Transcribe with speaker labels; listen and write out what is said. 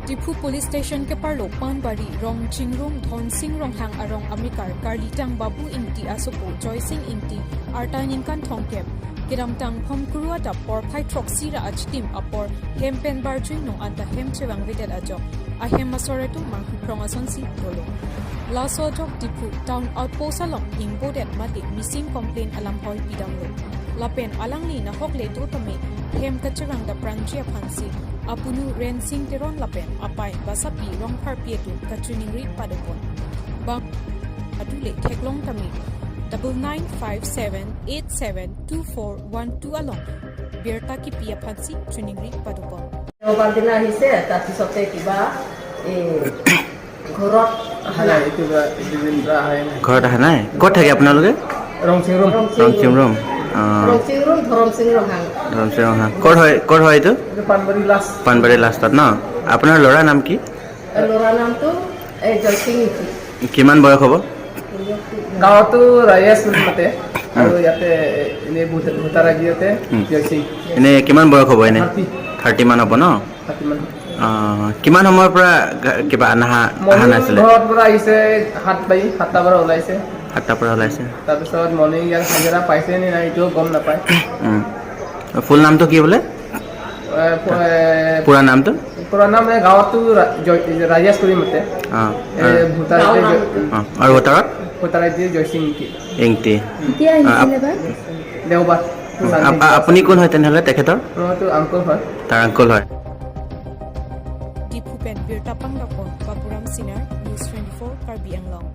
Speaker 1: Dipu Police Station ke parlo Panbari rong Chingrong Thon Sing Rong Hang Arong Amikar Karlitang Babu Engti Asopo Joy Sing Engti Artanin Kan Thongkem Kiramtang Phom Kurua da por Phai Trok Sira Achtim Apor Hempen Barjui no anta Hem Chelele ajo ahem asor tu Prong Asonsi Dolo Laso Jok Dipu Town Outpost along Ingbodet Mati Missing Complaint Alam Hoi Pidamlo Lapen Alangli na hokle to tame Hem kachevang da Prangji aphansi Apunu ren sing teron lapen apai basapi rong parpietu kachoningri padopon bang adule theklong tami 9957872412 along berta ki pia phansi choningri padopon
Speaker 2: Bandina hise tapisote kiba ঘৰত
Speaker 3: হানাই কিবা দিনটা আহে
Speaker 4: ঘৰত আহা নাই ক'ত থাকে আপোনালোকে
Speaker 3: ৰংচিং ৰুম
Speaker 2: ধৰম সিং ৰং হাং
Speaker 4: ক'ত হয় এইটো পানবাৰী লাষ্টত ন আপোনাৰ ল'ৰাৰ নাম কি
Speaker 2: ল'ৰাৰ নামটো জয় সিং
Speaker 4: কিমান বয়স হ'ব
Speaker 3: গাঁৱতো ৰাইয়াছ মতে আৰু ইয়াতে এনে ভূতাৰাগিয়তে জয় সিং
Speaker 4: এনে কিমান বয়স হ'ব এনে 30 মান হ'ব ন
Speaker 3: 30 মান
Speaker 4: কিমান সময়ৰ পৰা কিবা আহা নাছিলে
Speaker 3: ঘৰত পৰা আহিছে 7টা পৰা ওলাইছে
Speaker 4: 7টা পৰা ওলাইছে
Speaker 3: তাৰপিছত মৰ্নিং ইয়াৰ হাজিৰা পাইছে নে নাই এইটো গম নাপায়
Speaker 4: ফুল নামটো কি বোলে পুৰা নাম
Speaker 3: গাঁৱতো ৰাইয়াছ কৰি মতে
Speaker 4: আৰু
Speaker 3: ভূতাৰাগিয়ে জয় সিং
Speaker 4: এংটি
Speaker 3: দেওবাৰ
Speaker 4: আপুনি কোন হয় তেনেহ'লে তেখেতৰ
Speaker 3: মইতো আংকল হয়
Speaker 4: তাৰ আংকল হয়
Speaker 1: Dipu Pen Birta Panggapon Baburam Sinar News 24 Karbi Anglong